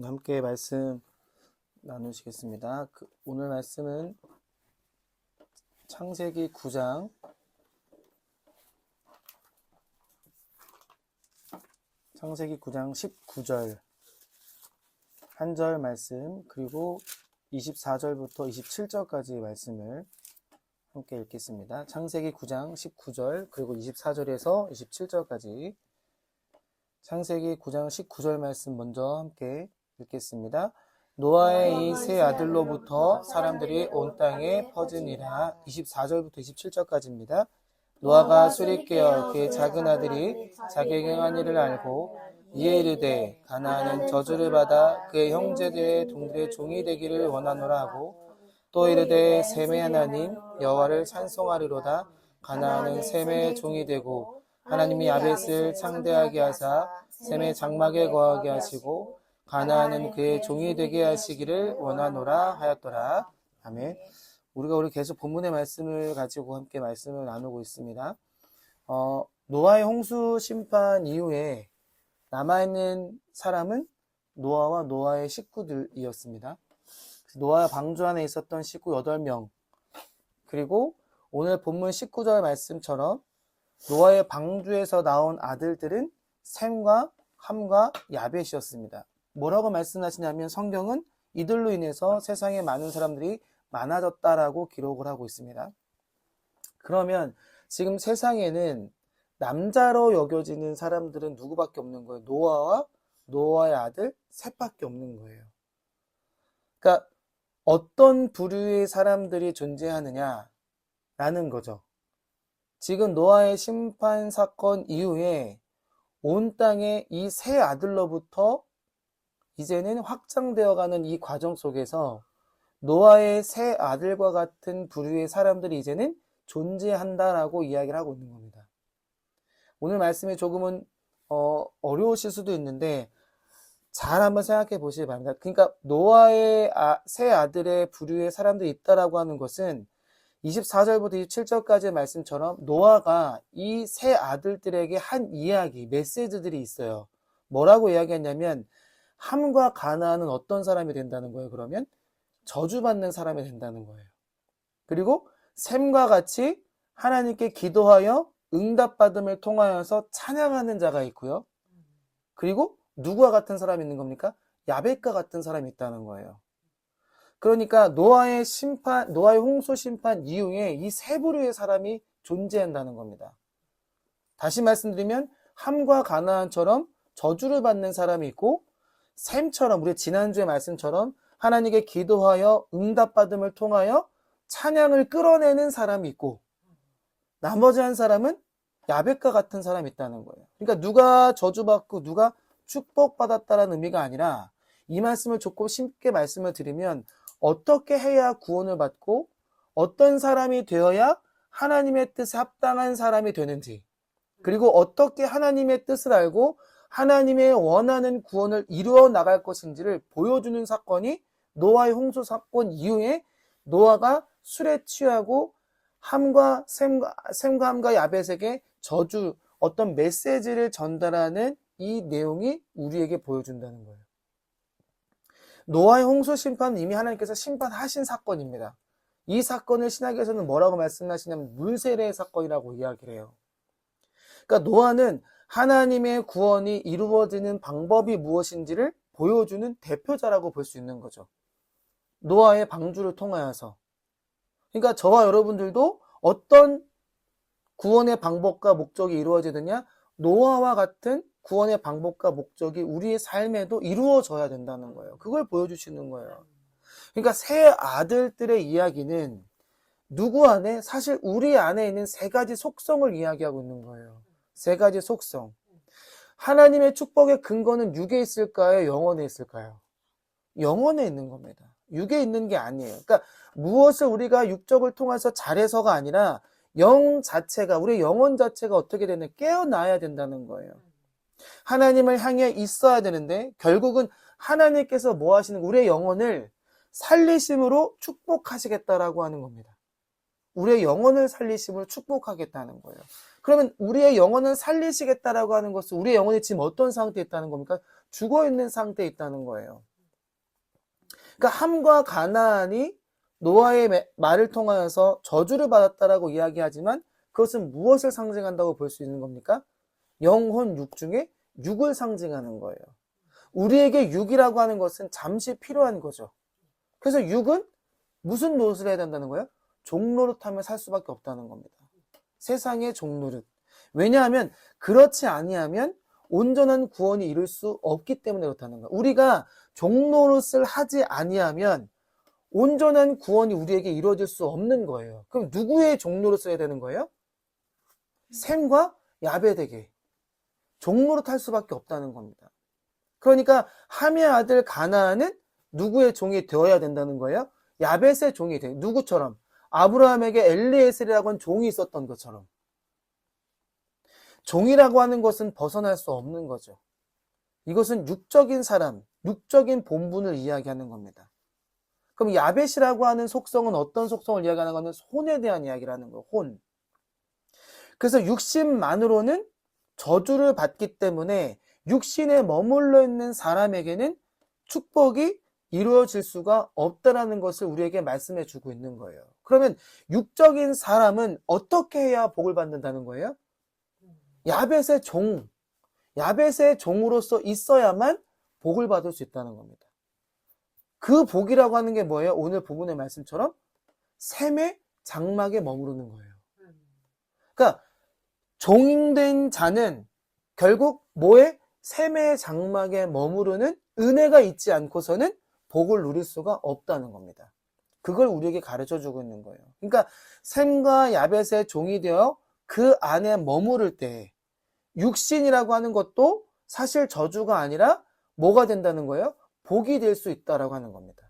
함께 말씀 나누시겠습니다. 오늘 말씀은 창세기 9장 19절 한 절 말씀, 그리고 24절부터 27절까지 말씀을 함께 읽겠습니다. 창세기 9장 19절 그리고 24절에서 27절까지 창세기 9장 19절 말씀 먼저 함께 읽겠습니다. 노아의 이 세 아들로부터 사람들이 온 땅에 퍼지니라. 24절부터 27절까지입니다. 노아가 술이 깨어 그의 작은 아들이 자기에게 행한 일을 알고 이에 이르되 가나안은 저주를 받아 그의 형제들의 동들의 종이 되기를 원하노라 하고, 또 이르되 셈의 하나님 여호와를 찬송하리로다. 가나안은 셈의 종이 되고 하나님이 야벳을 창대하게 하사 셈의 장막에 거하게 하시고 가나안은 그의 종이 되게 하시기를 원하노라 하였더라. 아멘. 우리 계속 본문의 말씀을 가지고 함께 말씀을 나누고 있습니다. 노아의 홍수 심판 이후에 남아있는 사람은 노아와 노아의 식구들이었습니다. 노아 방주 안에 있었던 식구 8명, 그리고 오늘 본문 19절 말씀처럼 노아의 방주에서 나온 아들들은 셈과 함과 야벳이었습니다. 뭐라고 말씀하시냐면 성경은 이들로 인해서 세상에 많은 사람들이 많아졌다라고 기록을 하고 있습니다. 그러면 지금 세상에는 남자로 여겨지는 사람들은 누구밖에 없는 거예요? 노아와 노아의 아들 셋밖에 없는 거예요. 그러니까 어떤 부류의 사람들이 존재하느냐라는 거죠. 지금 노아의 심판 사건 이후에 온 땅에 이 세 아들로부터 이제는 확장되어가는 이 과정 속에서 노아의 세 아들과 같은 부류의 사람들이 이제는 존재한다라고 이야기를 하고 있는 겁니다. 오늘 말씀이 조금은 어려우실 수도 있는데 잘 한번 생각해 보시기 바랍니다. 그러니까 노아의 세 아들의 부류의 사람들이 있다라고 하는 것은 24절부터 27절까지의 말씀처럼 노아가 이 세 아들들에게 한 이야기, 메시지들이 있어요. 뭐라고 이야기했냐면 함과 가나안은 어떤 사람이 된다는 거예요. 그러면 저주받는 사람이 된다는 거예요. 그리고 셈과 같이 하나님께 기도하여 응답받음을 통하여서 찬양하는 자가 있고요. 그리고 누구와 같은 사람이 있는 겁니까? 야벳과 같은 사람이 있다는 거예요. 그러니까 노아의 홍수 심판 이후에 이 세 부류의 사람이 존재한다는 겁니다. 다시 말씀드리면 함과 가나안처럼 저주를 받는 사람이 있고, 셈처럼 우리 지난주의 말씀처럼 하나님께 기도하여 응답받음을 통하여 찬양을 끌어내는 사람이 있고, 나머지 한 사람은 야벳과 같은 사람이 있다는 거예요. 그러니까 누가 저주받고 누가 축복받았다라는 의미가 아니라, 이 말씀을 조금 쉽게 말씀을 드리면 어떻게 해야 구원을 받고 어떤 사람이 되어야 하나님의 뜻에 합당한 사람이 되는지, 그리고 어떻게 하나님의 뜻을 알고 하나님의 원하는 구원을 이루어 나갈 것인지를 보여주는 사건이 노아의 홍수 사건 이후에 노아가 술에 취하고 셈과 함과 야벳에게 저주, 어떤 메시지를 전달하는 이 내용이 우리에게 보여준다는 거예요. 노아의 홍수 심판은 이미 하나님께서 심판하신 사건입니다. 이 사건을 신약에서는 뭐라고 말씀하시냐면 물세례 사건이라고 이야기를 해요. 그러니까 노아는 하나님의 구원이 이루어지는 방법이 무엇인지를 보여주는 대표자라고 볼 수 있는 거죠. 노아의 방주를 통하여서. 그러니까 저와 여러분들도 어떤 구원의 방법과 목적이 이루어지느냐? 노아와 같은 구원의 방법과 목적이 우리의 삶에도 이루어져야 된다는 거예요. 그걸 보여주시는 거예요. 그러니까 세 아들들의 이야기는 누구 안에? 사실 우리 안에 있는 세 가지 속성을 이야기하고 있는 거예요. 세 가지 속성. 하나님의 축복의 근거는 육에 있을까요? 영혼에 있을까요? 영혼에 있는 겁니다. 육에 있는 게 아니에요. 그러니까 무엇을 우리가 육적을 통해서 잘해서가 아니라 영 자체가, 우리의 영혼 자체가 어떻게 되는, 깨어나야 된다는 거예요. 하나님을 향해 있어야 되는데 결국은 하나님께서 뭐 하시는, 우리의 영혼을 살리심으로 축복하시겠다라고 하는 겁니다. 우리의 영혼을 살리심으로 축복하겠다는 거예요. 그러면 우리의 영혼을 살리시겠다라고 하는 것은 우리의 영혼이 지금 어떤 상태에 있다는 겁니까? 죽어있는 상태에 있다는 거예요. 그러니까 함과 가나안이 노아의 말을 통하여서 저주를 받았다라고 이야기하지만 그것은 무엇을 상징한다고 볼 수 있는 겁니까? 영혼 육 중에 육을 상징하는 거예요. 우리에게 육이라고 하는 것은 잠시 필요한 거죠. 그래서 육은 무슨 노릇을 해야 된다는 거예요? 종노릇하며 살 수밖에 없다는 겁니다. 세상의 종노릇. 왜냐하면 그렇지 아니하면 온전한 구원이 이룰 수 없기 때문에 그렇다는 거예요. 우리가 종노릇을 하지 아니하면 온전한 구원이 우리에게 이루어질 수 없는 거예요. 그럼 누구의 종노릇을 해야 되는 거예요? 셈과 야베덱의 종노릇 할 수밖에 없다는 겁니다. 그러니까 함의 아들 가나안은 누구의 종이 되어야 된다는 거예요? 야벳의 종이 돼. 누구처럼? 아브라함에게 엘리에셀이라고 하는 종이 있었던 것처럼. 종이라고 하는 것은 벗어날 수 없는 거죠. 이것은 육적인 사람, 육적인 본분을 이야기하는 겁니다. 그럼 야벳이라고 하는 속성은 어떤 속성을 이야기하는 거는 혼에 대한 이야기라는 거예요. 혼. 그래서 육신만으로는 저주를 받기 때문에 육신에 머물러 있는 사람에게는 축복이 이루어질 수가 없다라는 것을 우리에게 말씀해 주고 있는 거예요. 그러면 육적인 사람은 어떻게 해야 복을 받는다는 거예요? 야벳의 종, 야벳의 종으로서 있어야만 복을 받을 수 있다는 겁니다. 그 복이라고 하는 게 뭐예요? 오늘 본문의 말씀처럼 셈의 장막에 머무르는 거예요. 그러니까 종된 자는 결국 뭐에? 셈의 장막에 머무르는 은혜가 있지 않고서는 복을 누릴 수가 없다는 겁니다. 그걸 우리에게 가르쳐주고 있는 거예요. 그러니까 셈과 야벳의 종이 되어 그 안에 머무를 때 육신이라고 하는 것도 사실 저주가 아니라 뭐가 된다는 거예요? 복이 될 수 있다라고 하는 겁니다.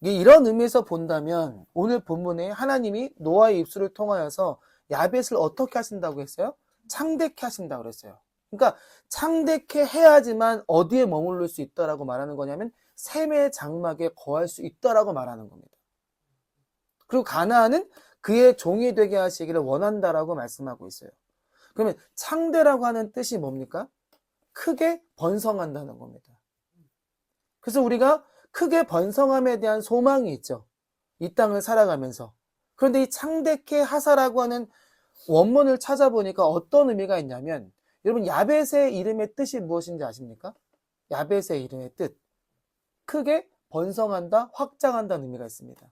이런 의미에서 본다면 오늘 본문에 하나님이 노아의 입술을 통하여서 야벳을 어떻게 하신다고 했어요? 창대케 하신다고 그랬어요. 그러니까 창대케 해야지만 어디에 머무를 수 있다라고 말하는 거냐면 셈의 장막에 거할 수 있다라고 말하는 겁니다. 그리고 가나안은 그의 종이 되게 하시기를 원한다라고 말씀하고 있어요. 그러면 창대라고 하는 뜻이 뭡니까? 크게 번성한다는 겁니다. 그래서 우리가 크게 번성함에 대한 소망이 있죠. 이 땅을 살아가면서. 그런데 이 창대케 하사라고 하는 원문을 찾아보니까 어떤 의미가 있냐면 여러분 야벳의 이름의 뜻이 무엇인지 아십니까? 야벳의 이름의 뜻. 크게 번성한다, 확장한다는 의미가 있습니다.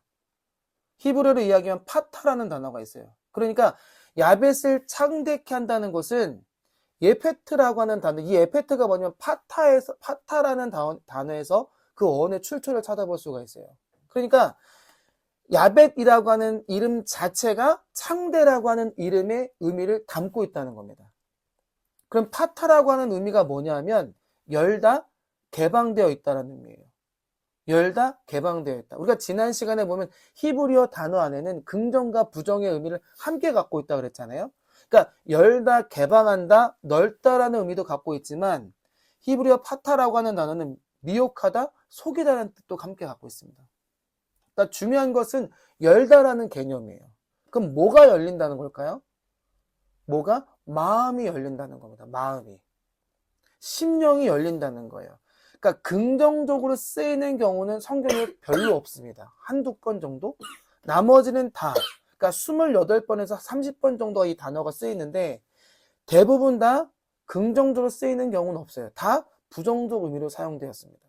히브리어로 이야기하면 파타라는 단어가 있어요. 그러니까 야벳을 창대케 한다는 것은 예페트라고 하는 단어, 이 예페트가 뭐냐면 파타라는 단어에서 그 어원의 출처를 찾아볼 수가 있어요. 그러니까 야벳이라고 하는 이름 자체가 창대라고 하는 이름의 의미를 담고 있다는 겁니다. 그럼 파타라고 하는 의미가 뭐냐면 열다, 개방되어 있다는 의미예요. 열다, 개방되어 있다. 우리가 지난 시간에 보면 히브리어 단어 안에는 긍정과 부정의 의미를 함께 갖고 있다고 그랬잖아요. 그러니까 열다, 개방한다, 넓다라는 의미도 갖고 있지만 히브리어 파타라고 하는 단어는 미혹하다, 속이다라는 뜻도 함께 갖고 있습니다. 그러니까 중요한 것은 열다라는 개념이에요. 그럼 뭐가 열린다는 걸까요? 뭐가? 마음이 열린다는 겁니다. 마음이. 심령이 열린다는 거예요. 그러니까 긍정적으로 쓰이는 경우는 성경에 별로 없습니다. 한두 건 정도? 나머지는 다, 그러니까 28번에서 30번 정도가 이 단어가 쓰이는데 대부분 다 긍정적으로 쓰이는 경우는 없어요. 다 부정적 의미로 사용되었습니다.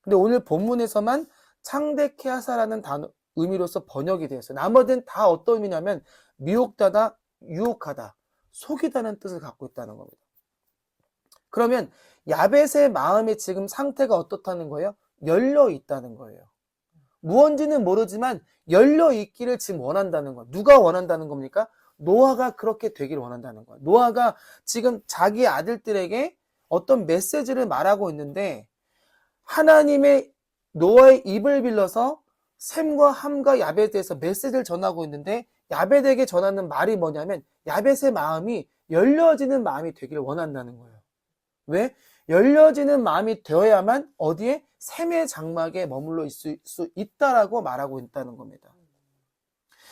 근데 오늘 본문에서만 창대케 하사라는 단어, 의미로서 번역이 되었어요. 나머지는 다 어떤 의미냐면 미혹하다, 유혹하다, 속이다는 뜻을 갖고 있다는 겁니다. 그러면 야벳의 마음의 지금 상태가 어떻다는 거예요? 열려 있다는 거예요. 무언지는 모르지만 열려 있기를 지금 원한다는 거예요. 누가 원한다는 겁니까? 노아가 그렇게 되기를 원한다는 거예요. 노아가 지금 자기 아들들에게 어떤 메시지를 말하고 있는데 하나님의 노아의 입을 빌려서 셈과 함과 야벳에 대해서 메시지를 전하고 있는데 야벳에게 전하는 말이 뭐냐면 야벳의 마음이 열려지는 마음이 되기를 원한다는 거예요. 왜? 열려지는 마음이 되어야만 어디에? 셈의 장막에 머물러 있을 수 있다라고 말하고 있다는 겁니다.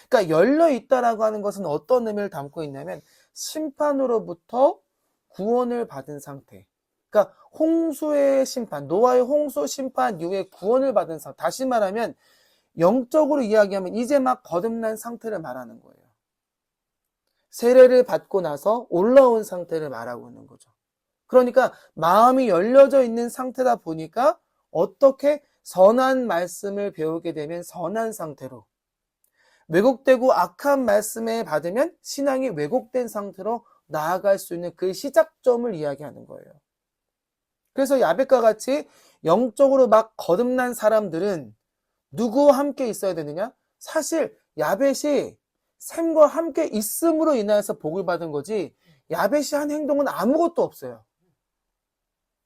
그러니까 열려 있다라고 하는 것은 어떤 의미를 담고 있냐면 심판으로부터 구원을 받은 상태. 그러니까 홍수의 심판, 노아의 홍수 심판 이후에 구원을 받은 상태. 다시 말하면 영적으로 이야기하면 이제 막 거듭난 상태를 말하는 거예요. 세례를 받고 나서 올라온 상태를 말하고 있는 거죠. 그러니까 마음이 열려져 있는 상태다 보니까 어떻게 선한 말씀을 배우게 되면 선한 상태로, 왜곡되고 악한 말씀에 받으면 신앙이 왜곡된 상태로 나아갈 수 있는 그 시작점을 이야기하는 거예요. 그래서 야벳과 같이 영적으로 막 거듭난 사람들은 누구와 함께 있어야 되느냐? 사실 야벳이 셈과 함께 있음으로 인하여서 복을 받은 거지, 야벳이 한 행동은 아무것도 없어요.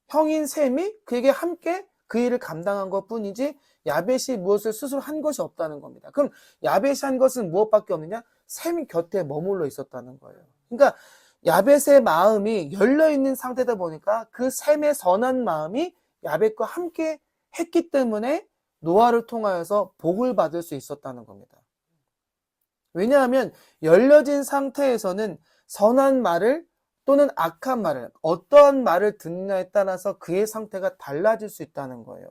형인 셈이 그에게 함께 그 일을 감당한 것 뿐이지 야벳이 무엇을 스스로 한 것이 없다는 겁니다. 그럼 야벳이 한 것은 무엇밖에 없느냐? 셈 곁에 머물러 있었다는 거예요. 그러니까 야벳의 마음이 열려있는 상태다 보니까 그 셈의 선한 마음이 야벳과 함께 했기 때문에 노아를 통하여서 복을 받을 수 있었다는 겁니다. 왜냐하면 열려진 상태에서는 선한 말을 또는 악한 말을, 어떠한 말을 듣느냐에 따라서 그의 상태가 달라질 수 있다는 거예요.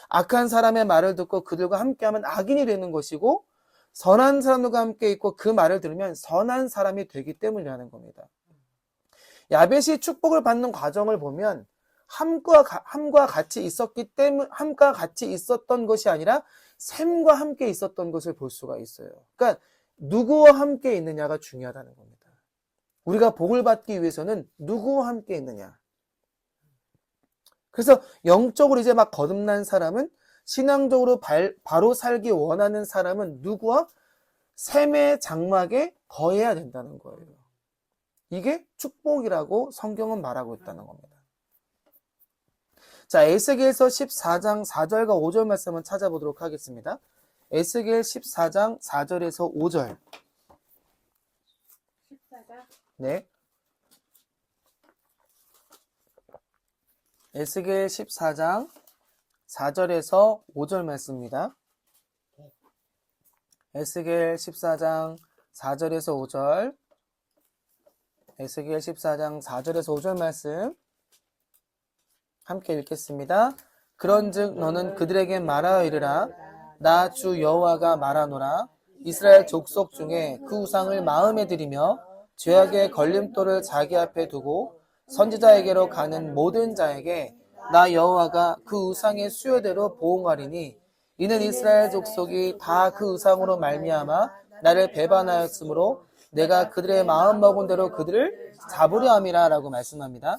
악한 사람의 말을 듣고 그들과 함께하면 악인이 되는 것이고, 선한 사람들과 함께 있고 그 말을 들으면 선한 사람이 되기 때문이라는 겁니다. 야벳이 축복을 받는 과정을 보면 함과 같이 있었던 것이 아니라 셈과 함께 있었던 것을 볼 수가 있어요. 그러니까 누구와 함께 있느냐가 중요하다는 겁니다. 우리가 복을 받기 위해서는 누구와 함께 있느냐. 그래서 영적으로 이제 막 거듭난 사람은, 신앙적으로 바로 살기 원하는 사람은 누구와? 셈의 장막에 거해야 된다는 거예요. 이게 축복이라고 성경은 말하고 있다는 겁니다. 자, 에스겔서 14장 4절과 5절 말씀을 찾아보도록 하겠습니다. 에스겔 14장 4절에서 5절. 14장? 네. 에스겔 14장 4절에서 5절 말씀입니다. 에스겔 14장 4절에서 5절. 에스겔 14장 4절에서 5절 말씀 함께 읽겠습니다. 그런즉 너는 그들에게 말하여 이르라. 나 주 여호와가 말하노라. 이스라엘 족속 중에 그 우상을 마음에 들이며 죄악의 걸림돌을 자기 앞에 두고 선지자에게로 가는 모든 자에게 나 여호와가 그 우상의 수요대로 보응하리니, 이는 이스라엘 족속이 다 그 우상으로 말미암아 나를 배반하였으므로 내가 그들의 마음 먹은 대로 그들을 잡으려 함이라 라고 말씀합니다.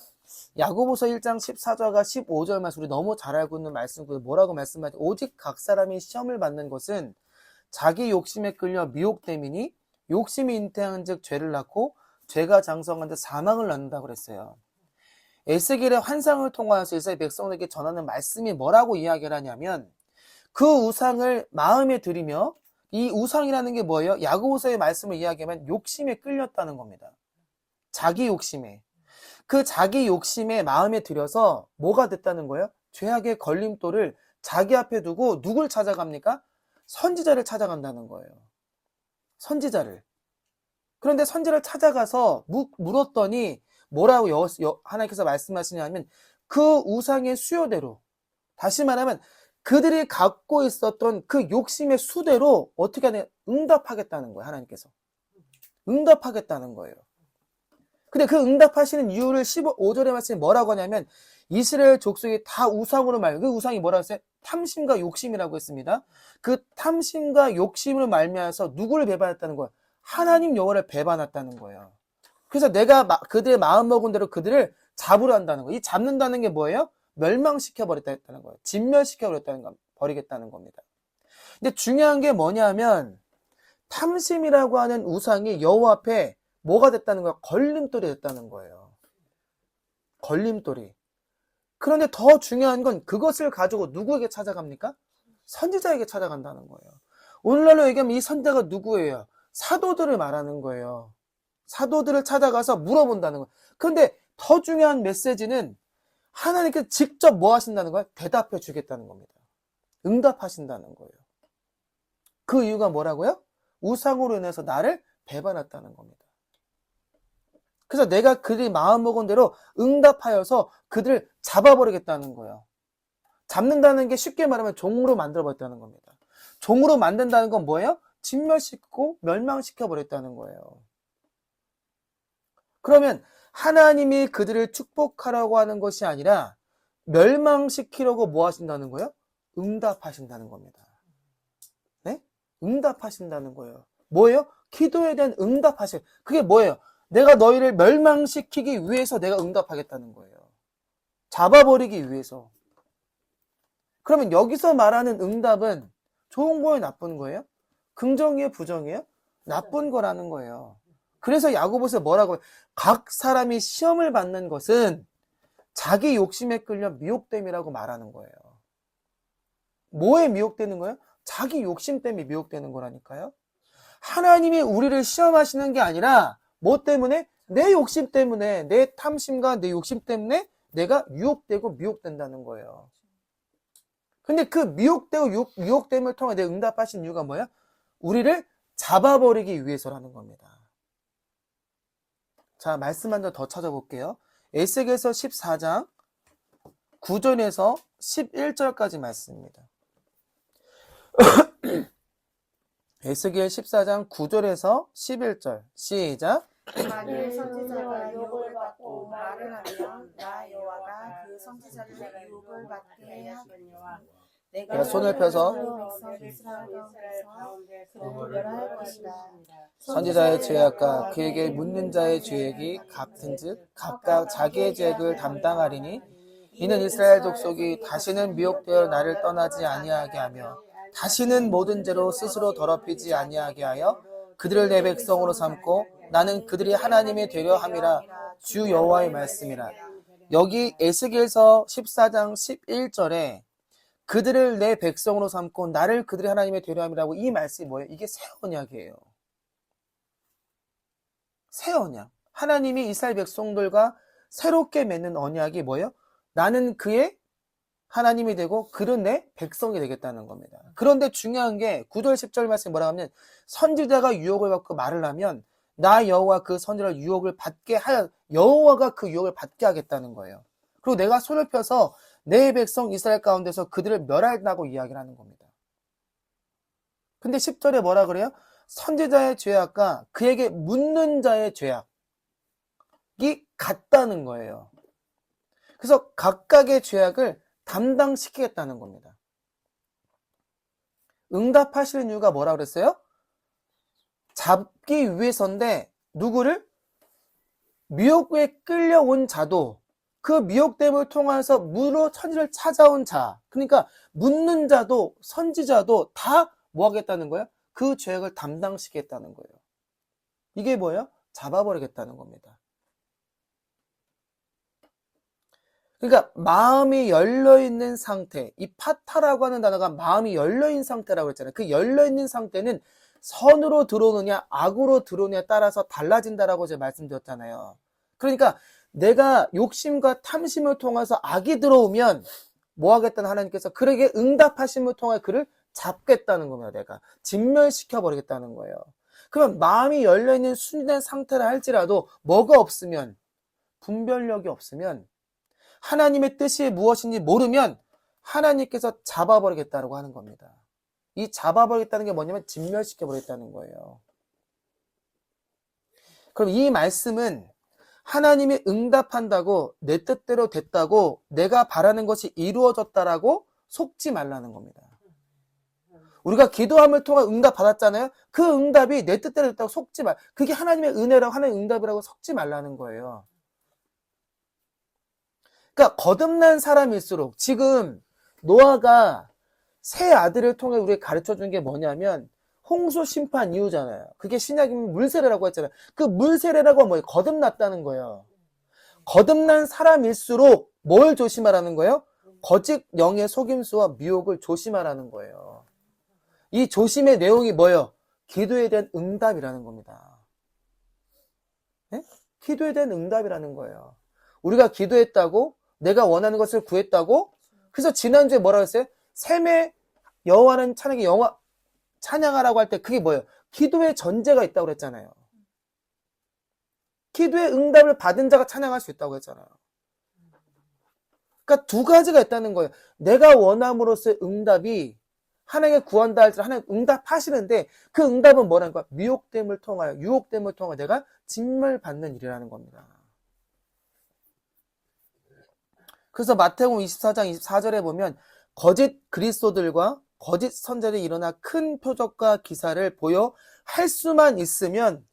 야고보서 1장 14절과 15절 말씀, 우리 너무 잘 알고 있는 말씀이고요. 뭐라고 말씀하죠? 오직 각 사람이 시험을 받는 것은 자기 욕심에 끌려 미혹됨이니, 욕심이 잉태한 즉 죄를 낳고 죄가 장성한 즉 사망을 낳는다고 그랬어요. 에스겔의 환상을 통하여서 이스라엘 백성에게 전하는 말씀이 뭐라고 이야기를 하냐면, 그 우상을 마음에 들이며, 이 우상이라는 게 뭐예요? 야고보서의 말씀을 이야기하면 욕심에 끌렸다는 겁니다. 자기 욕심에. 그 자기 욕심에 마음에 들여서 뭐가 됐다는 거예요? 죄악의 걸림돌을 자기 앞에 두고 누굴 찾아갑니까? 선지자를 찾아간다는 거예요. 선지자를. 그런데 선지자를 찾아가서 물었더니 뭐라고 하나님께서 말씀하시냐면, 그 우상의 수요대로, 다시 말하면 그들이 갖고 있었던 그 욕심의 수대로 어떻게 하냐, 응답하겠다는 거예요. 하나님께서 응답하겠다는 거예요. 근데 그 응답하시는 이유를 15절의 말씀이 뭐라고 하냐면, 이스라엘 족속이 다 우상으로 그 우상이 뭐라고 했어요? 탐심과 욕심이라고 했습니다. 그 탐심과 욕심으로 말미암아서 누구를 배반했다는 거예요? 하나님 여호와를 배반했다는 거예요. 그래서 내가 그들의 마음 먹은 대로 그들을 잡으려 한다는 거예요. 이 잡는다는 게 뭐예요? 멸망시켜 버렸다는 거예요. 진멸시켜 버리겠다는 겁니다. 근데 중요한 게 뭐냐면, 탐심이라고 하는 우상이 여호와 앞에 뭐가 됐다는 거야? 걸림돌이 됐다는 거예요. 걸림돌이. 그런데 더 중요한 건 그것을 가지고 누구에게 찾아갑니까? 선지자에게 찾아간다는 거예요. 오늘날로 얘기하면 이 선지자가 누구예요? 사도들을 말하는 거예요. 사도들을 찾아가서 물어본다는 거예요. 그런데 더 중요한 메시지는 하나님께서 직접 뭐 하신다는 거예요? 대답해 주겠다는 겁니다. 응답하신다는 거예요. 그 이유가 뭐라고요? 우상으로 인해서 나를 배반했다는 겁니다. 그래서 내가 그들이 마음먹은 대로 응답하여서 그들을 잡아버리겠다는 거예요. 잡는다는 게 쉽게 말하면 종으로 만들어버렸다는 겁니다. 종으로 만든다는 건 뭐예요? 진멸시키고 멸망시켜버렸다는 거예요. 그러면 하나님이 그들을 축복하라고 하는 것이 아니라 멸망시키려고 뭐 하신다는 거예요? 응답하신다는 겁니다. 네? 응답하신다는 거예요. 뭐예요? 기도에 대한 응답하실. 그게 뭐예요? 내가 너희를 멸망시키기 위해서 내가 응답하겠다는 거예요. 잡아버리기 위해서. 그러면 여기서 말하는 응답은 좋은 거예요, 나쁜 거예요? 긍정이에요, 부정이에요? 나쁜 거라는 거예요. 그래서 야고보서 뭐라고 해요? 각 사람이 시험을 받는 것은 자기 욕심에 끌려 미혹됨이라고 말하는 거예요. 뭐에 미혹되는 거예요? 자기 욕심 때문에 미혹되는 거라니까요. 하나님이 우리를 시험하시는 게 아니라 뭐 때문에? 내 욕심 때문에, 내 탐심과 내 욕심 때문에 내가 유혹되고 미혹된다는 거예요. 근데 그 미혹되고 유혹됨을 통해 내가 응답하신 이유가 뭐야? 우리를 잡아버리기 위해서라는 겁니다. 자, 말씀 한 번 더 찾아볼게요. 에스겔서 14장 9절에서 11절까지 말씀입니다. 에스겔 14장 9절에서 11절 시작. 만일 선지자가 유혹을 받고 말을 하면 나 여호와가 그 선지자를 유혹을 받게 하거니와 내가 손을 펴서 그를 멸할 것이다. 선지자의 죄악과 그에게 묻는 자의 죄악이 같은즉 각각 자기의 죄악을 담당하리니 이는 이스라엘 족속이 다시는 미혹되어 나를 떠나지 아니하게 하며 다시는 모든 죄로 스스로 더럽히지 아니하게 하여 그들을 내 백성으로 삼고 나는 그들이 하나님이 되려 함이라 주 여호와의 말씀이라. 여기 에스겔서 14장 11절에 그들을 내 백성으로 삼고 나를 그들이 하나님이 되려 함이라고 이 말씀이 뭐예요? 이게 새 언약이에요. 새 언약. 하나님이 이스라엘 백성들과 새롭게 맺는 언약이 뭐예요? 나는 그의 하나님이 되고 그는 내 백성이 되겠다는 겁니다. 그런데 중요한 게 9절 10절 말씀이 뭐라고 하면 선지자가 유혹을 받고 말을 하면 나 여호와 그 선지자를 유혹을 받게 하여 여호와가 그 유혹을 받게 하겠다는 거예요. 그리고 내가 손을 펴서 내 백성 이스라엘 가운데서 그들을 멸한다고 이야기를 하는 겁니다. 근데 10절에 뭐라 그래요? 선지자의 죄악과 그에게 묻는 자의 죄악이 같다는 거예요. 그래서 각각의 죄악을 담당시키겠다는 겁니다. 응답하시는 이유가 뭐라 그랬어요? 잡기 위해서인데 누구를? 미혹에 끌려온 자도 그 미혹됨을 통해서 무로 천지를 찾아온 자, 그러니까 묻는 자도 선지자도 다 뭐 하겠다는 거예요? 그 죄악을 담당시키겠다는 거예요. 이게 뭐예요? 잡아버리겠다는 겁니다. 그러니까 마음이 열려있는 상태, 이 파타라고 하는 단어가 마음이 열려있는 상태라고 했잖아요. 그 열려있는 상태는 선으로 들어오느냐 악으로 들어오느냐에 따라서 달라진다라고 제가 말씀드렸잖아요. 그러니까 내가 욕심과 탐심을 통해서 악이 들어오면 뭐 하겠다는 하나님께서 그에게 응답하심을 통해 그를 잡겠다는 겁니다. 내가 진멸시켜버리겠다는 거예요. 그러면 마음이 열려있는 순진한 상태라 할지라도 뭐가 없으면, 분별력이 없으면, 하나님의 뜻이 무엇인지 모르면 하나님께서 잡아버리겠다고 하는 겁니다. 이 잡아버리겠다는 게 뭐냐면 진멸시켜버리겠다는 거예요. 그럼 이 말씀은 하나님이 응답한다고 내 뜻대로 됐다고 내가 바라는 것이 이루어졌다라고 속지 말라는 겁니다. 우리가 기도함을 통해 응답 받았잖아요. 그 응답이 내 뜻대로 됐다고 속지 말. 그게 하나님의 은혜라고 하나님의 응답이라고 속지 말라는 거예요. 그러니까 거듭난 사람일수록 지금 노아가 새 아들을 통해 우리에게 가르쳐준 게 뭐냐면 홍수 심판 이후잖아요. 그게 신약이면 물세례라고 했잖아요. 그 물세례라고 뭐예요? 거듭났다는 거예요. 거듭난 사람일수록 뭘 조심하라는 거예요? 거짓 영의 속임수와 미혹을 조심하라는 거예요. 이 조심의 내용이 뭐예요? 기도에 대한 응답이라는 겁니다. 네? 기도에 대한 응답이라는 거예요. 우리가 기도했다고 내가 원하는 것을 구했다고 그래서 지난주에 뭐라고 했어요? 샘의 여호와는 찬양의 영화 찬양하라고 할 때 그게 뭐예요? 기도의 전제가 있다고 그랬잖아요. 기도의 응답을 받은 자가 찬양할 수 있다고 했잖아요. 그러니까 두 가지가 있다는 거예요. 내가 원함으로써 응답이 하나님께 구한다 할때 하나님 응답하시는데 그 응답은 뭐라는 거야? 미혹됨을 통하여, 유혹됨을 통하여 내가 징벌받는 일이라는 겁니다. 그래서 마태복음 24장 24절에 보면 거짓 그리스도들과 거짓 선자들이 일어나 큰 표적과 기사를 보여 할 수만 있으면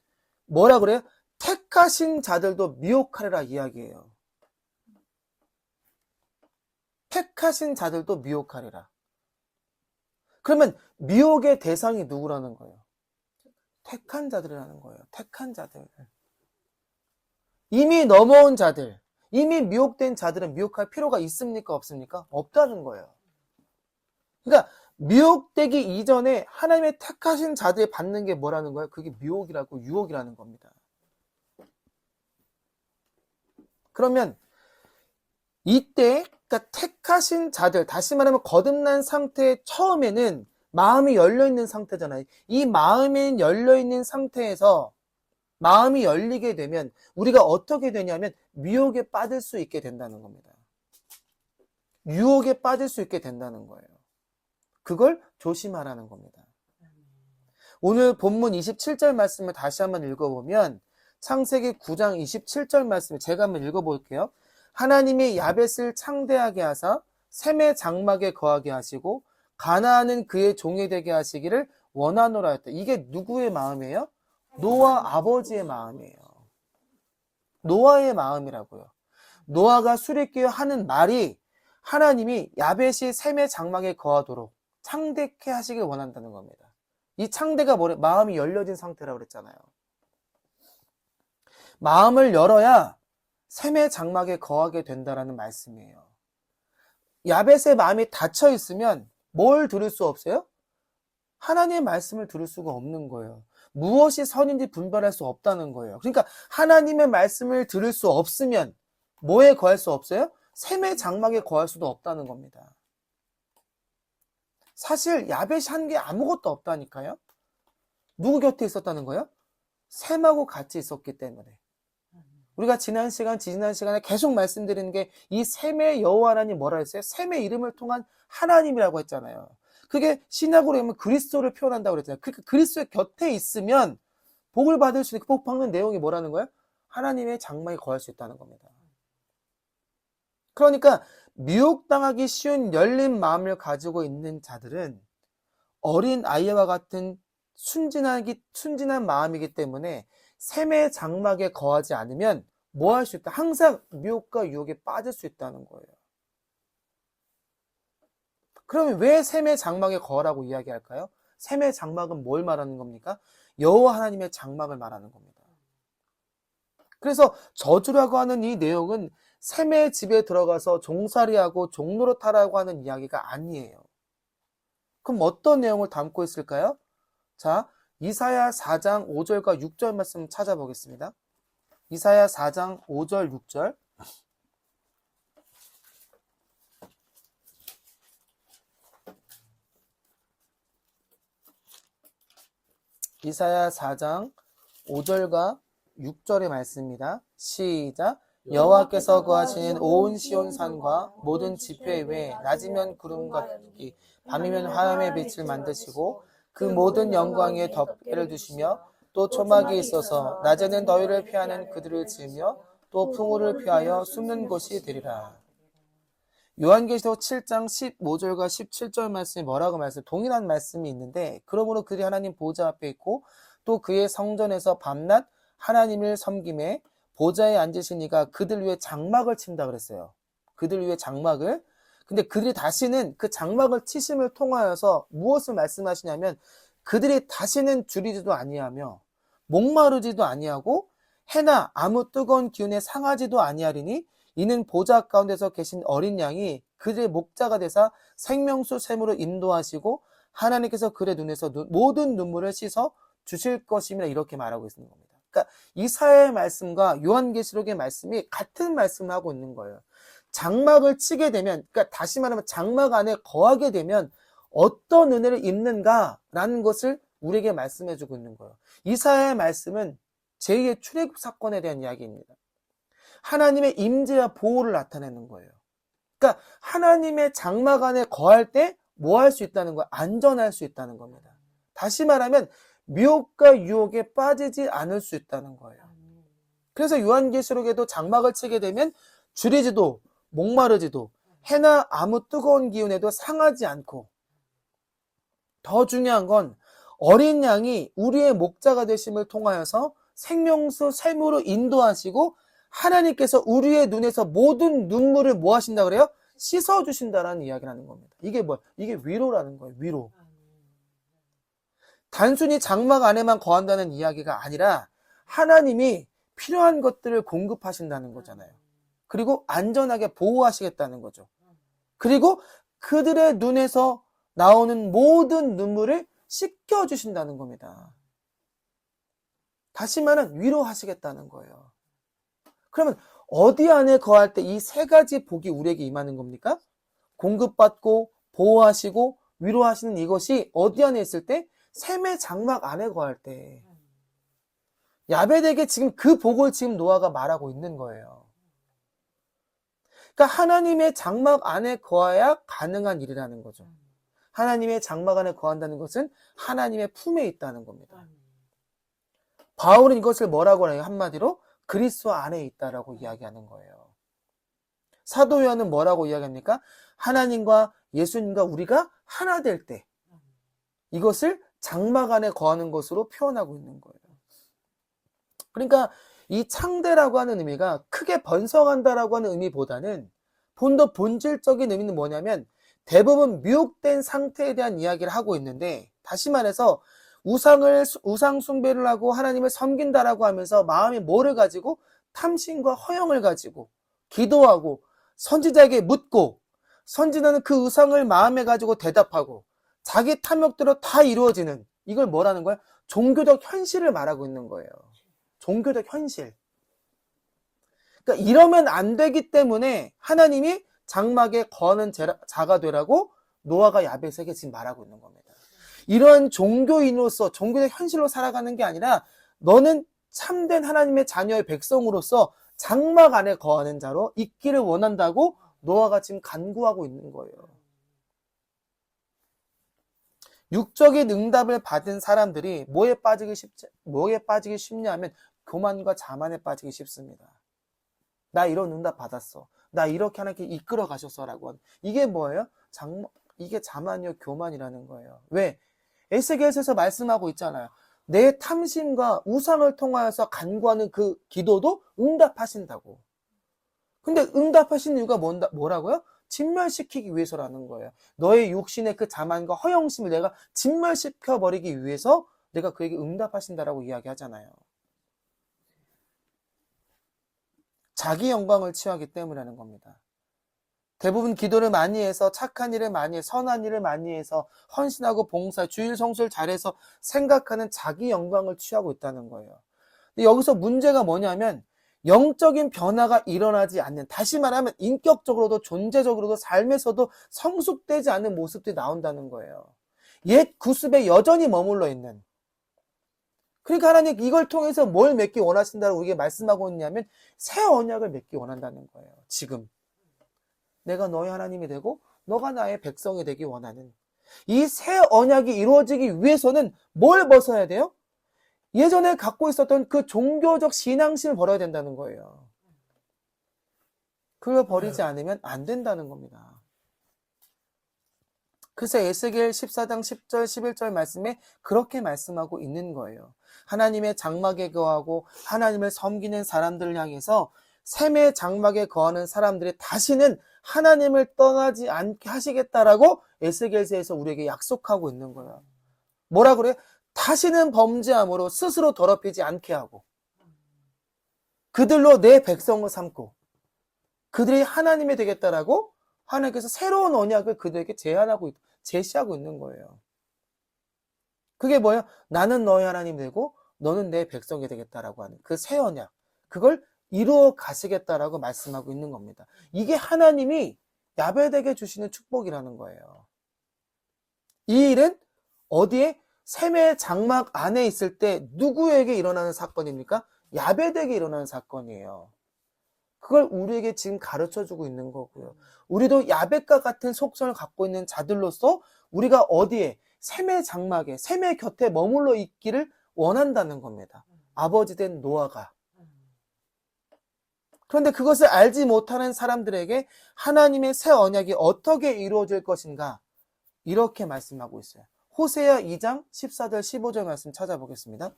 뭐라 그래요? 택하신 자들도 미혹하리라 이야기해요. 택하신 자들도 미혹하리라. 그러면 미혹의 대상이 누구라는 거예요? 택한 자들이라는 거예요. 택한 자들. 이미 넘어온 자들, 이미 미혹된 자들은 미혹할 필요가 있습니까? 없습니까? 없다는 거예요. 그러니까 미혹되기 이전에 하나님의 택하신 자들이 받는 게 뭐라는 거예요? 그게 미혹이라고 유혹이라는 겁니다. 그러면 이때 그러니까 택하신 자들, 다시 말하면 거듭난 상태의 처음에는 마음이 열려있는 상태잖아요. 이 마음이 열려있는 상태에서 마음이 열리게 되면 우리가 어떻게 되냐면 미혹에 빠질 수 있게 된다는 겁니다. 유혹에 빠질 수 있게 된다는 거예요. 그걸 조심하라는 겁니다. 오늘 본문 27절 말씀을 다시 한번 읽어보면 창세기 9장 27절 말씀을 제가 한번 읽어볼게요. 하나님이 야벳을 창대하게 하사 셈의 장막에 거하게 하시고 가나안은 그의 종이 되게 하시기를 원하노라 했다. 이게 누구의 마음이에요? 노아 아버지의 마음이에요. 노아의 마음이라고요. 노아가 수리끼어 하는 말이 하나님이 야벳이 셈의 장막에 거하도록 창대케 하시길 원한다는 겁니다. 이 창대가 뭐래? 마음이 열려진 상태라고 그랬잖아요. 마음을 열어야 셈의 장막에 거하게 된다라는 말씀이에요. 야벳의 마음이 닫혀 있으면 뭘 들을 수 없어요? 하나님의 말씀을 들을 수가 없는 거예요. 무엇이 선인지 분별할 수 없다는 거예요. 그러니까 하나님의 말씀을 들을 수 없으면 뭐에 거할 수 없어요? 셈의 장막에 거할 수도 없다는 겁니다. 사실 야벳이 한 게 아무것도 없다니까요. 누구 곁에 있었다는 거예요? 셈하고 같이 있었기 때문에. 우리가 지난 시간에 계속 말씀드리는 게 이 셈의 여호와 하나님 뭐라 했어요? 셈의 이름을 통한 하나님이라고 했잖아요. 그게 신약으로 하면 그리스도를 표현한다고 그랬잖아요. 그러니까 그리스도의 곁에 있으면 복을 받을 수 있는 복 받는 내용이 뭐라는 거예요? 하나님의 장막에 거할 수 있다는 겁니다. 그러니까 미혹당하기 쉬운 열린 마음을 가지고 있는 자들은 어린 아이와 같은 순진한 마음이기 때문에 셈의 장막에 거하지 않으면 뭐 할 수 있다? 항상 미혹과 유혹에 빠질 수 있다는 거예요. 그러면 왜 셈의 장막에 거하라고 이야기할까요? 셈의 장막은 뭘 말하는 겁니까? 여호와 하나님의 장막을 말하는 겁니다. 그래서 저주라고 하는 이 내용은 셈의 집에 들어가서 종살이하고 종노릇하라고 하는 이야기가 아니에요. 그럼 어떤 내용을 담고 있을까요? 자, 이사야 4장 5절과 6절 말씀 찾아보겠습니다. 이사야 4장 5절 6절. 이사야 4장 5절과 6절의 말씀입니다. 시작. 여호와께서 거하시는 온 시온산과 모든 지폐 외에 낮이면 구름 같기 밤이면 화염의 빛을 만드시고 그 모든 영광에 덮개를 두시며 또 초막이 있어서 낮에는 더위를 피하는 그들을 지으며 또 풍우를 피하여 숨는 곳이 되리라. 요한계시록 7장 15절과 17절 말씀이 뭐라고 말씀? 동일한 말씀이 있는데 그러므로 그들이 하나님 보좌 앞에 있고 또 그의 성전에서 밤낮 하나님을 섬김에 보좌에 앉으신 이가 그들 위에 장막을 친다 그랬어요. 그들 위에 장막을. 근데 그들이 다시는 그 장막을 치심을 통하여서 무엇을 말씀하시냐면 그들이 다시는 줄이지도 아니하며 목마르지도 아니하고 해나 아무 뜨거운 기운에 상하지도 아니하리니 이는 보좌 가운데서 계신 어린 양이 그들의 목자가 되사 생명수 샘으로 인도하시고 하나님께서 그의 눈에서 모든 눈물을 씻어 주실 것입니다. 이렇게 말하고 있는 겁니다. 그러니까 이사야의 말씀과 요한계시록의 말씀이 같은 말씀을 하고 있는 거예요. 장막을 치게 되면, 그러니까 다시 말하면 장막 안에 거하게 되면 어떤 은혜를 입는가라는 것을 우리에게 말씀해주고 있는 거예요. 이사야의 말씀은 제2의 출애굽 사건에 대한 이야기입니다. 하나님의 임재와 보호를 나타내는 거예요. 그러니까 하나님의 장막 안에 거할 때 뭐 할 수 있다는 거예요? 안전할 수 있다는 겁니다. 다시 말하면 미혹과 유혹에 빠지지 않을 수 있다는 거예요. 그래서 요한계시록에도 장막을 치게 되면 줄이지도 목마르지도 해나 아무 뜨거운 기운에도 상하지 않고, 더 중요한 건 어린 양이 우리의 목자가 되심을 통하여서 생명수 샘으로 인도하시고 하나님께서 우리의 눈에서 모든 눈물을 뭐 하신다 그래요? 씻어주신다라는 이야기를 하는 겁니다. 이게 뭐야? 이게 위로라는 거예요. 위로. 단순히 장막 안에만 거한다는 이야기가 아니라 하나님이 필요한 것들을 공급하신다는 거잖아요. 그리고 안전하게 보호하시겠다는 거죠. 그리고 그들의 눈에서 나오는 모든 눈물을 씻겨주신다는 겁니다. 다시 말하면 위로하시겠다는 거예요. 그러면 어디 안에 거할 때 이 세 가지 복이 우리에게 임하는 겁니까? 공급받고 보호하시고 위로하시는 이것이 어디 안에 있을 때? 샘의 장막 안에 거할 때. 야벳에게 지금 그 복을 지금 노아가 말하고 있는 거예요. 그러니까 하나님의 장막 안에 거해야 가능한 일이라는 거죠. 하나님의 장막 안에 거한다는 것은 하나님의 품에 있다는 겁니다. 바울은 이것을 뭐라고 해요? 한마디로 그리스도 안에 있다라고 이야기하는 거예요. 사도 요한은 뭐라고 이야기합니까? 하나님과 예수님과 우리가 하나 될 때, 이것을 장막 안에 거하는 것으로 표현하고 있는 거예요. 그러니까 이 창대라고 하는 의미가 크게 번성한다라고 하는 의미보다는 더 본질적인 의미는 뭐냐면 대부분 미혹된 상태에 대한 이야기를 하고 있는데, 다시 말해서 우상 숭배를 하고 하나님을 섬긴다라고 하면서 마음에 뭐를 가지고? 탐심과 허영을 가지고 기도하고 선지자에게 묻고, 선지자는 그 우상을 마음에 가지고 대답하고 자기 탐욕대로 다 이루어지는, 이걸 뭐라는 거야? 종교적 현실을 말하고 있는 거예요. 종교적 현실. 그러니까 이러면 안 되기 때문에 하나님이 장막에 거하는 자가 되라고 노아가 야벳에게 지금 말하고 있는 겁니다. 이러한 종교인으로서 종교적 현실로 살아가는 게 아니라 너는 참된 하나님의 자녀의 백성으로서 장막 안에 거하는 자로 있기를 원한다고 노아가 지금 간구하고 있는 거예요. 육적인 응답을 받은 사람들이 뭐에 빠지기 쉽냐 하면 교만과 자만에 빠지기 쉽습니다. 나 이런 응답 받았어. 나 이렇게 하나님께 이끌어 가셨어라고 하는. 이게 뭐예요? 이게 자만이요 교만이라는 거예요. 왜? 에스겔서에서 말씀하고 있잖아요. 내 탐심과 우상을 통하여서 간구하는 그 기도도 응답하신다고. 근데 응답하신 이유가 뭐라고요? 진멸시키기 위해서라는 거예요. 너의 육신의 그 자만과 허영심을 내가 진멸시켜버리기 위해서 내가 그에게 응답하신다라고 이야기하잖아요. 자기 영광을 취하기 때문이라는 겁니다. 대부분 기도를 많이 해서 착한 일을 많이 해서 선한 일을 많이 해서 헌신하고 봉사, 주일 성수를 잘해서 생각하는 자기 영광을 취하고 있다는 거예요. 근데 여기서 문제가 뭐냐면 영적인 변화가 일어나지 않는, 다시 말하면 인격적으로도 존재적으로도 삶에서도 성숙되지 않는 모습들이 나온다는 거예요. 옛 구습에 여전히 머물러 있는. 그러니까 하나님 이걸 통해서 뭘 맺기 원하신다고 우리에게 말씀하고 있냐면 새 언약을 맺기 원한다는 거예요. 지금 내가 너의 하나님이 되고 너가 나의 백성이 되기 원하는 이 새 언약이 이루어지기 위해서는 뭘 벗어야 돼요? 예전에 갖고 있었던 그 종교적 신앙심을 버려야 된다는 거예요. 그걸 버리지 않으면 안 된다는 겁니다. 그래서 에스겔 14장 10절 11절 말씀에 그렇게 말씀하고 있는 거예요. 하나님의 장막에 거하고 하나님을 섬기는 사람들을 향해서 샘의 장막에 거하는 사람들이 다시는 하나님을 떠나지 않게 하시겠다라고 에스겔서에서 우리에게 약속하고 있는 거예요. 뭐라 그래요? 다시는 범죄함으로 스스로 더럽히지 않게 하고 그들로 내 백성을 삼고 그들이 하나님이 되겠다라고 하나님께서 새로운 언약을 그들에게 제시하고 있는 거예요. 그게 뭐예요? 나는 너의 하나님 되고 너는 내 백성이 되겠다라고 하는 그 새 언약, 그걸 이루어 가시겠다라고 말씀하고 있는 겁니다. 이게 하나님이 야벳에게 주시는 축복이라는 거예요. 이 일은 어디에? 샘의 장막 안에 있을 때 누구에게 일어나는 사건입니까? 야벳에게 일어나는 사건이에요. 그걸 우리에게 지금 가르쳐주고 있는 거고요. 우리도 야벳과 같은 속성을 갖고 있는 자들로서 우리가 어디에? 샘의 장막에, 샘의 곁에 머물러 있기를 원한다는 겁니다. 아버지 된 노아가. 그런데 그것을 알지 못하는 사람들에게 하나님의 새 언약이 어떻게 이루어질 것인가? 이렇게 말씀하고 있어요. 호세아 2장 14절 15절 말씀 찾아보겠습니다.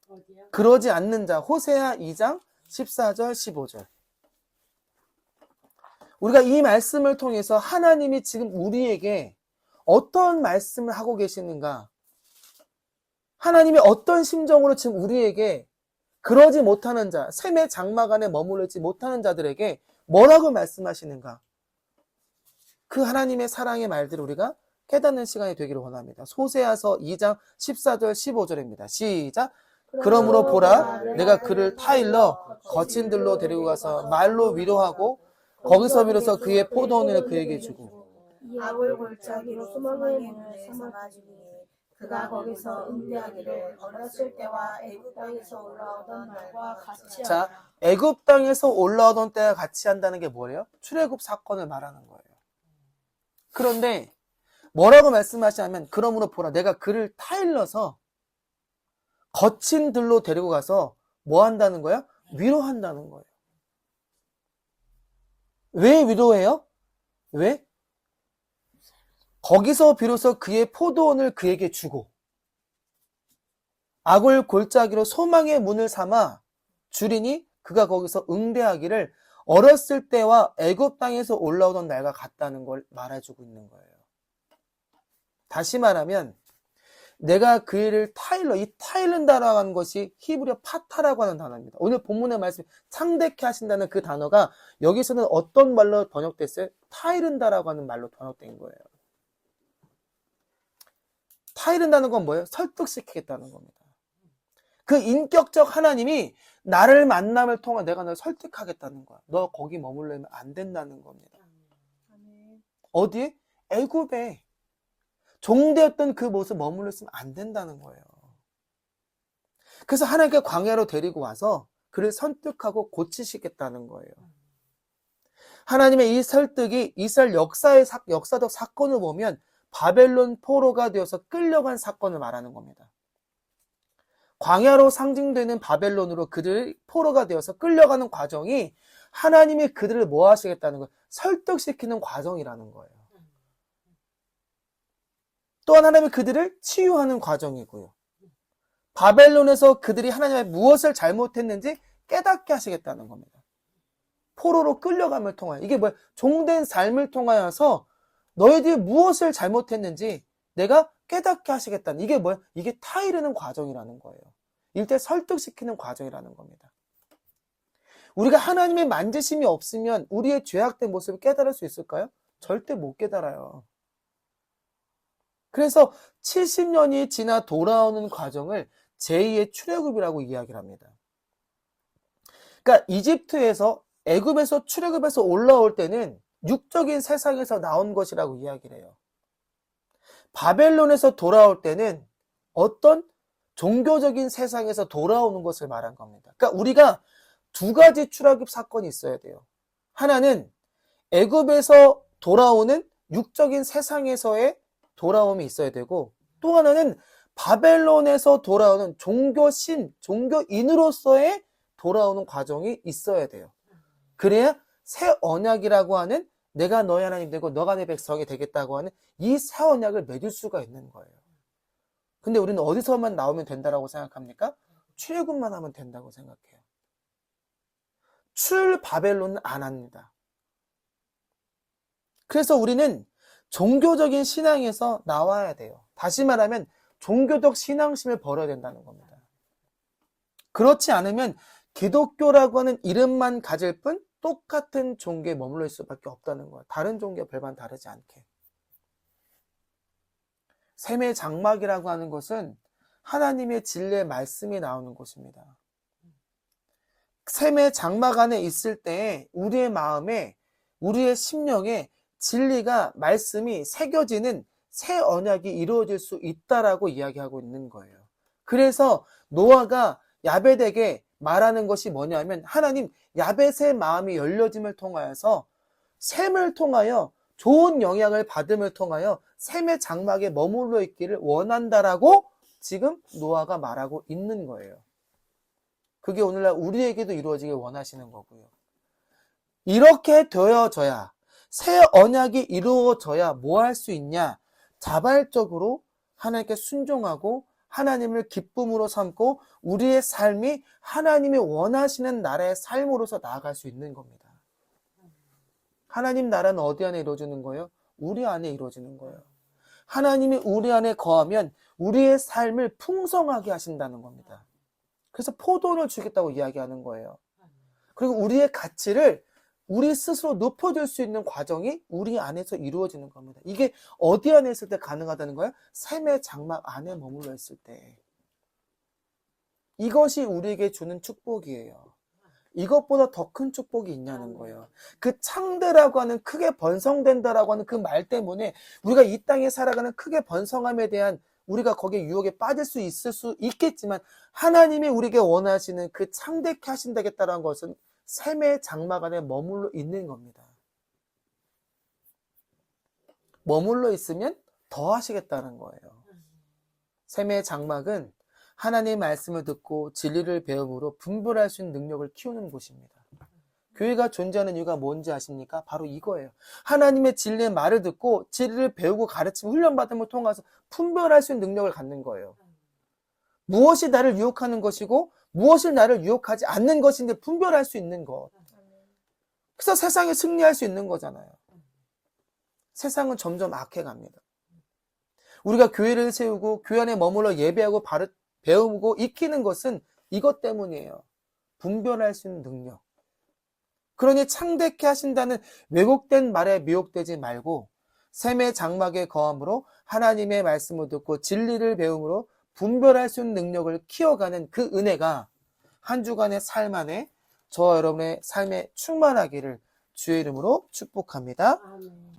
어디야? 그러지 않는 자, 호세아 2장 14절 15절. 우리가 이 말씀을 통해서 하나님이 지금 우리에게 어떤 말씀을 하고 계시는가? 하나님이 어떤 심정으로 지금 우리에게 그러지 못하는 자, 샘의 장막 안에 머물러 있지 못하는 자들에게 뭐라고 말씀하시는가? 그 하나님의 사랑의 말들을 우리가 깨닫는 시간이 되기를 원합니다. 호세아서 2장 14절 15절입니다. 시작. 그러므로 보라, 내가 그를 타일러 거친 들로 데리고 가서 말로 위로하고 거기서 비로소 그의 포도원을 그에게 주고 악을 골짜기로 소망의 문을 삼아주니 그가 거기서 응대하기를 어렸을 때와 애굽 땅에서 올라오던 날과 같이 자, 하라. 애굽 땅에서 올라오던 때와 같이 한다는 게 뭐래요? 출애굽 사건을 말하는 거예요. 그런데 뭐라고 말씀하시냐면 그러므로 보라, 내가 그를 타일러서 거친 들로 데리고 가서 뭐 한다는 거예요? 위로한다는 거예요. 왜 위로해요? 왜? 거기서 비로소 그의 포도원을 그에게 주고 악을 골짜기로 소망의 문을 삼아 주리니 그가 거기서 응대하기를 어렸을 때와 애굽 땅에서 올라오던 날과 같다는 걸 말해주고 있는 거예요. 다시 말하면 내가 그 일을 타일러, 이 타일른다라고 하는 것이 히브리어 파타라고 하는 단어입니다. 오늘 본문의 말씀 창대케 하신다는 그 단어가 여기서는 어떤 말로 번역됐어요? 타일른다라고 하는 말로 번역된 거예요. 타일른다는 건 뭐예요? 설득시키겠다는 겁니다. 그 인격적 하나님이 나를 만남을 통해 내가 널 설득하겠다는 거야. 너 거기 머물려면 안 된다는 겁니다. 어디에? 애굽에. 종되었던 그 모습 머물러 있으면 안 된다는 거예요. 그래서 하나님께 광야로 데리고 와서 그를 설득하고 고치시겠다는 거예요. 하나님의 이 설득이 이스라엘 역사적 사건을 보면 바벨론 포로가 되어서 끌려간 사건을 말하는 겁니다. 광야로 상징되는 바벨론으로 그들이 포로가 되어서 끌려가는 과정이 하나님이 그들을 뭐 하시겠다는 거예요? 설득시키는 과정이라는 거예요. 또한 하나님이 그들을 치유하는 과정이고요. 바벨론에서 그들이 하나님의 무엇을 잘못했는지 깨닫게 하시겠다는 겁니다. 포로로 끌려감을 통하여. 이게 뭐야? 종된 삶을 통하여서 너희들이 무엇을 잘못했는지 내가 깨닫게 하시겠다는. 이게 뭐야? 이게 타이르는 과정이라는 거예요. 일대 설득시키는 과정이라는 겁니다. 우리가 하나님의 만지심이 없으면 우리의 죄악된 모습을 깨달을 수 있을까요? 절대 못 깨달아요. 그래서 70년이 지나 돌아오는 과정을 제2의 출애굽이라고 이야기를 합니다. 그러니까 이집트에서 애굽에서 출애굽에서 올라올 때는 육적인 세상에서 나온 것이라고 이야기를 해요. 바벨론에서 돌아올 때는 어떤 종교적인 세상에서 돌아오는 것을 말한 겁니다. 그러니까 우리가 두 가지 출애굽 사건이 있어야 돼요. 하나는 애굽에서 돌아오는 육적인 세상에서의 돌아옴이 있어야 되고, 또 하나는 바벨론에서 돌아오는 종교인으로서의 돌아오는 과정이 있어야 돼요. 그래야 새 언약이라고 하는 내가 너의 하나님 되고 너가 내 백성이 되겠다고 하는 이 새 언약을 맺을 수가 있는 거예요. 근데 우리는 어디서만 나오면 된다고 생각합니까? 출애굽만 하면 된다고 생각해요. 바벨론은 안 합니다. 그래서 우리는 종교적인 신앙에서 나와야 돼요. 다시 말하면 종교적 신앙심을 버려야 된다는 겁니다. 그렇지 않으면 기독교라고 하는 이름만 가질 뿐 똑같은 종교에 머물러 있을 수밖에 없다는 거예요. 다른 종교와 별반 다르지 않게. 샘의 장막이라고 하는 것은 하나님의 진리의 말씀이 나오는 곳입니다. 샘의 장막 안에 있을 때 우리의 마음에, 우리의 심령에 진리가, 말씀이 새겨지는 새 언약이 이루어질 수 있다라고 이야기하고 있는 거예요. 그래서 노아가 야벳에게 말하는 것이 뭐냐면 하나님 야벳의 마음이 열려짐을 통하여서 셈을 통하여 좋은 영향을 받음을 통하여 셈의 장막에 머물러 있기를 원한다라고 지금 노아가 말하고 있는 거예요. 그게 오늘날 우리에게도 이루어지길 원하시는 거고요. 이렇게 되어져야 새 언약이 이루어져야 뭐 할 수 있냐? 자발적으로 하나님께 순종하고 하나님을 기쁨으로 삼고 우리의 삶이 하나님이 원하시는 나라의 삶으로서 나아갈 수 있는 겁니다. 하나님 나라는 어디 안에 이루어지는 거예요? 우리 안에 이루어지는 거예요. 하나님이 우리 안에 거하면 우리의 삶을 풍성하게 하신다는 겁니다. 그래서 포도를 주겠다고 이야기하는 거예요. 그리고 우리의 가치를 우리 스스로 높여줄 수 있는 과정이 우리 안에서 이루어지는 겁니다. 이게 어디 안에 있을 때 가능하다는 거예요? 삶의 장막 안에 머물러 있을 때. 이것이 우리에게 주는 축복이에요. 이것보다 더 큰 축복이 있냐는 거예요. 그 창대라고 하는 크게 번성된다라고 하는 그 말 때문에 우리가 이 땅에 살아가는 크게 번성함에 대한 우리가 거기에 유혹에 빠질 수 있을 수 있겠지만 하나님이 우리에게 원하시는 그 창대케 하신다겠다는 것은 샘의 장막 안에 머물러 있는 겁니다. 머물러 있으면 더 하시겠다는 거예요. 샘의 장막은 하나님의 말씀을 듣고 진리를 배움으로 분별할 수 있는 능력을 키우는 곳입니다. 교회가 존재하는 이유가 뭔지 아십니까? 바로 이거예요. 하나님의 진리의 말을 듣고 진리를 배우고 가르치고 훈련받음을 통해서 분별할 수 있는 능력을 갖는 거예요. 무엇이 나를 유혹하는 것이고 무엇이 나를 유혹하지 않는 것인데 분별할 수 있는 것. 그래서 세상에 승리할 수 있는 거잖아요. 세상은 점점 악해갑니다. 우리가 교회를 세우고 교회 안에 머물러 예배하고 배우고 익히는 것은 이것 때문이에요. 분별할 수 있는 능력. 그러니 창대케 하신다는 왜곡된 말에 미혹되지 말고 샘의 장막에 거함으로 하나님의 말씀을 듣고 진리를 배움으로 분별할 수 있는 능력을 키워가는 그 은혜가 한 주간의 삶 안에 저와 여러분의 삶에 충만하기를 주의 이름으로 축복합니다. 아멘.